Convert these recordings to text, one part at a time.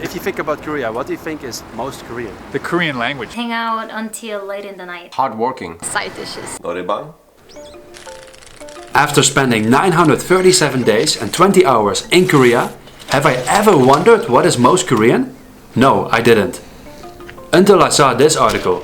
If you think about Korea, what do you think is most Korean? The Korean language. Hang out until late in the night. Hardworking. Side dishes. 노래방. After spending 937 days and 20 hours in Korea, have I ever wondered what is most Korean? No, I didn't. Until I saw this article.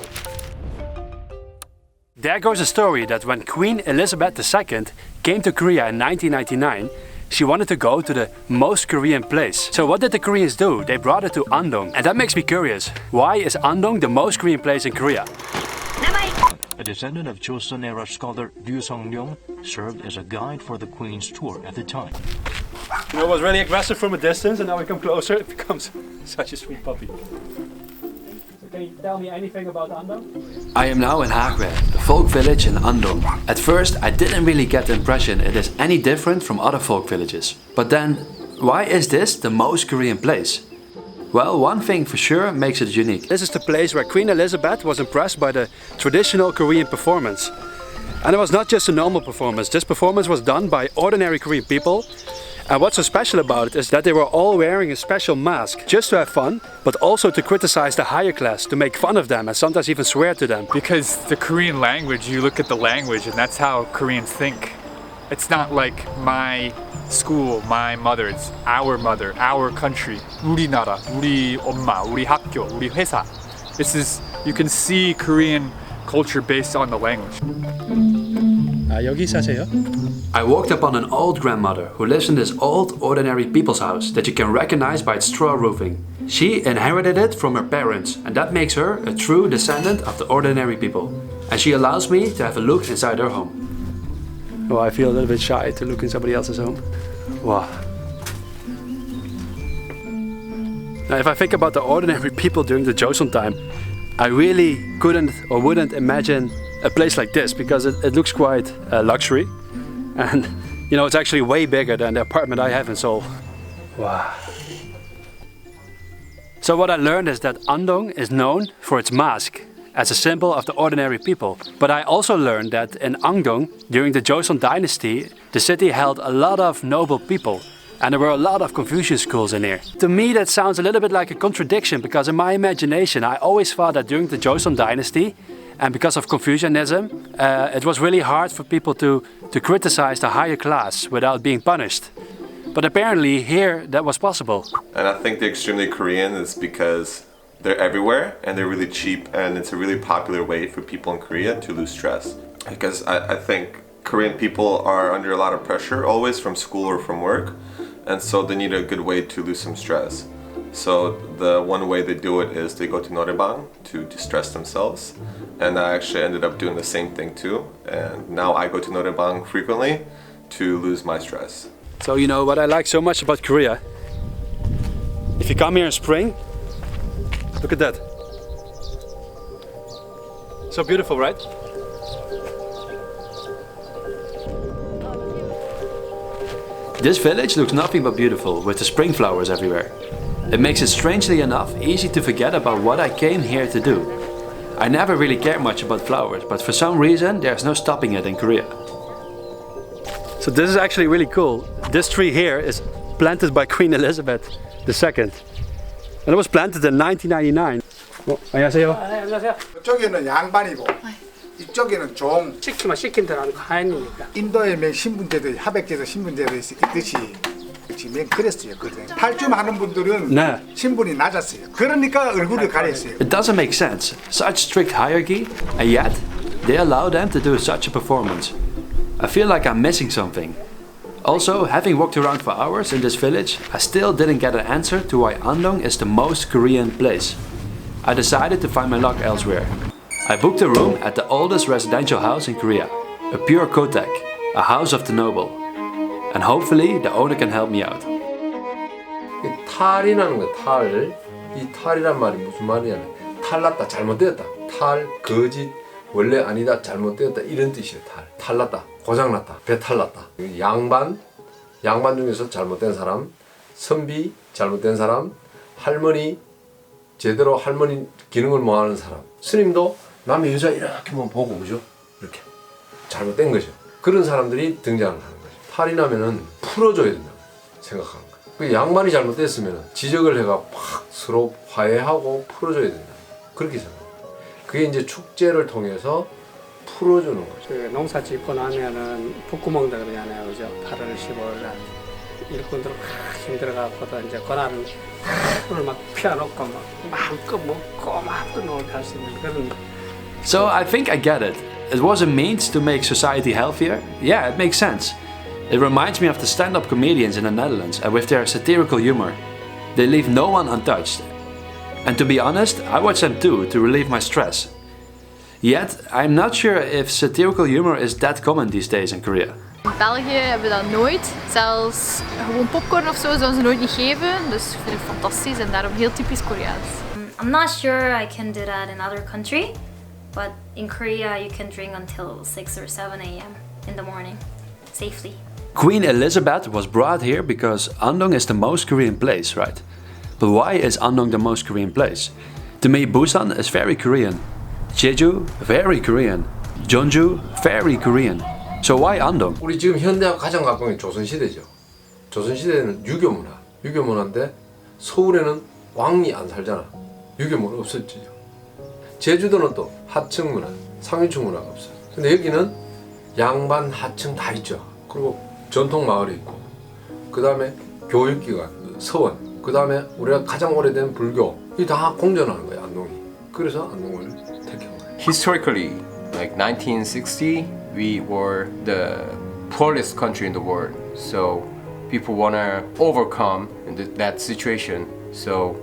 There goes a story that when Queen Elizabeth II came to Korea in 1999, she wanted to go to the most Korean place. So what did the Koreans do? They brought her to Andong. And that makes me curious. Why is Andong the most Korean place in Korea? A descendant of Joseon-era scholar Ryu Sung-ryong served as a guide for the Queen's tour at the time. You know, it was really aggressive from a distance, and now we come closer, it becomes such a sweet puppy. Can you tell me anything about Andong? I am now in Hagwë, a folk village in Andong. At first, I didn't really get the impression it is any different from other folk villages. But then, why is this the most Korean place? Well, one thing for sure makes it unique. This is the place where Queen Elizabeth was impressed by the traditional Korean performance. And it was not just a normal performance. This performance was done by ordinary Korean people. And what's so special about it is that they were all wearing a special mask, just to have fun, but also to criticize the higher class, to make fun of them and sometimes even swear to them. Because the Korean language, you look at the language and that's how Koreans think. It's not like my school, my mother, it's our mother, our country. 우리나라, 우리 엄마, 우리 학교, 우리 회사. This is, you can see Korean culture based on the language. 여기 사세요? I walked upon an old grandmother who lives in this old ordinary people's house that you can recognize by its straw roofing. She inherited it from her parents, and that makes her a true descendant of the ordinary people. And she allows me to have a look inside her home. Oh, I feel a little bit shy to look in somebody else's home. Wow. Now, if I think about the ordinary people during the Joseon time, I really couldn't or wouldn't imagine a place like this because it looks quite luxury. And, you know, it's actually way bigger than the apartment I have in Seoul. Wow. So what I learned is that Andong is known for its mask as a symbol of the ordinary people. But I also learned that in Andong, during the Joseon dynasty, the city held a lot of noble people. And there were a lot of Confucius schools in here. To me that sounds a little bit like a contradiction because in my imagination I always thought that during the Joseon dynasty and because of Confucianism, it was really hard for people to criticize the higher class without being punished. But apparently here that was possible. And I think they're extremely Korean is because they're everywhere and they're really cheap and it's a really popular way for people in Korea to lose stress. Because I think Korean people are under a lot of pressure always from school or from work, and so they need a good way to lose some stress. So the one way they do it is they go to 노래방 to distress themselves, and I actually ended up doing the same thing too, and now I go to 노래방 frequently to lose my stress. So you know what I like so much about Korea? If you come here in spring, look at that. So beautiful, right? This village looks nothing but beautiful with the spring flowers everywhere. It makes it strangely enough easy to forget about what I came here to do. I never really cared much about flowers, but for some reason there's no stopping it in Korea. So this is actually really cool. This tree here is planted by Queen Elizabeth II. And it was planted in 1999. 안녕하세요. 안녕하세요. 저쪽에는 양반이고 이쪽에는 종. 시키면 시킨 대로 하는 하인이니까. 인도의 맹 신분제도 합백제도 신분제도 있듯이 맨 그랬어요. 팔춤 하는 분들은 네. 신분이 낮았어요. 그러니까 얼굴을 가렸어요. It doesn't make sense. Such strict hierarchy, and yet they allow them to do such a performance. I feel like I'm missing something. Also, having walked around for hours in this village, I still didn't get an answer to why Andong is the most Korean place. I decided to find my luck elsewhere. I booked a room at the oldest residential house in Korea, a pure kotek, a house of the noble. And hopefully the owner can help me out. 탈이라는 거야, 탈. 이 탈이란 말이 무슨 말이냐면 탈났다, 잘못되었다. 탈, 거짓, 원래 아니다, 잘못되었다 이런 뜻이에요. 탈. 탈났다, 고장났다, 배탈났다. 양반 중에서 잘못된 사람, 선비, 잘못된 사람, 할머니, 제대로 할머니 기능을 못하는 사람. 스님도 남의 여자 이렇게만 보고 그죠? 이렇게 잘못된 거죠. 그런 사람들이 등장을 하는 거죠. 탈이 나면은 풀어줘야 된다고 생각하는 거예요. 그 양반이 잘못됐으면 지적을 해가 팍 서로 화해하고 풀어줘야 된다. 그렇게 생각합니다. 그게 이제 축제를 통해서 풀어주는 거죠. 그 농사 짓고 나면은 북구멍다 그러잖아요, 그죠? 8월 15일 날 일꾼들 막 힘들어갖고도 이제 그날은 손을 막 피워놓고 막 마음껏 먹고 마음껏 놀게 할 수 있는 그런. So I think I get it. It was a means to make society healthier. Yeah, it makes sense. It reminds me of the stand-up comedians in the Netherlands and with their satirical humor. They leave no one untouched. And to be honest, I watch them too to relieve my stress. Yet, I'm not sure if satirical humor is that common these days in Korea. In België hebben we dat nooit. Zelfs gewoon popcorn of zo zouden ze nooit niet geven. Dus ik vind het fantastisch en daarom heel typisch Koreaans. I'm not sure I can do that in other country, but in Korea you can drink until 6 or 7 a.m. in the morning, safely. Queen Elizabeth was brought here because Andong is the most Korean place, right? But why is Andong the most Korean place? To me, Busan is very Korean. Jeju, very Korean. Jeonju, very Korean. So why Andong? 우리 지금 현대가 가장 가까운 게 조선시대죠. 조선시대는 유교 문화인데 서울에는 왕이 안 살잖아. 유교 문화 없었죠. 제주도는 또 하층 문화, 상류층 문화가 없어요. 근데 여기는 양반, 하층 다 있죠. 그리고 전통 마을이 있고, 그 다음에 교육기관, 서원, 그 다음에 우리가 가장 오래된 불교, 이 다 공존하는 거예요, 안동이. 그래서 안동을 택한 거예요. Historically, like 1960, we were the poorest country in the world. So people want to overcome that situation. So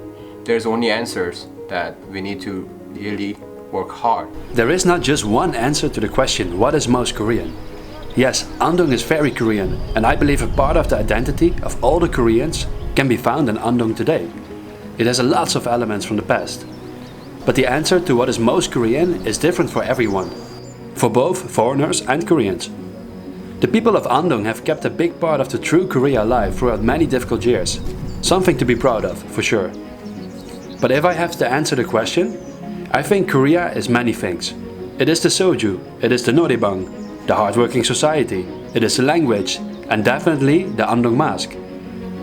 there's only answers that we need to really work hard. There is not just one answer to the question, what is most Korean? Yes, Andong is very Korean, and I believe a part of the identity of all the Koreans can be found in Andong today. It has lots of elements from the past. But the answer to what is most Korean is different for everyone, for both foreigners and Koreans. The people of Andong have kept a big part of the true Korea alive throughout many difficult years. Something to be proud of, for sure. But if I have to answer the question, I think Korea is many things. It is the soju, it is the noraebang, the hardworking society, it is the language, and definitely the Andong mask.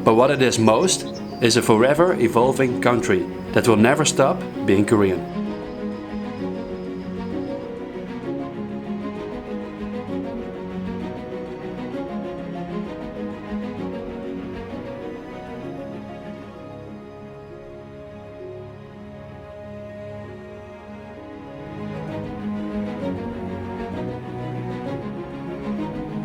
But what it is most is a forever evolving country that will never stop being Korean.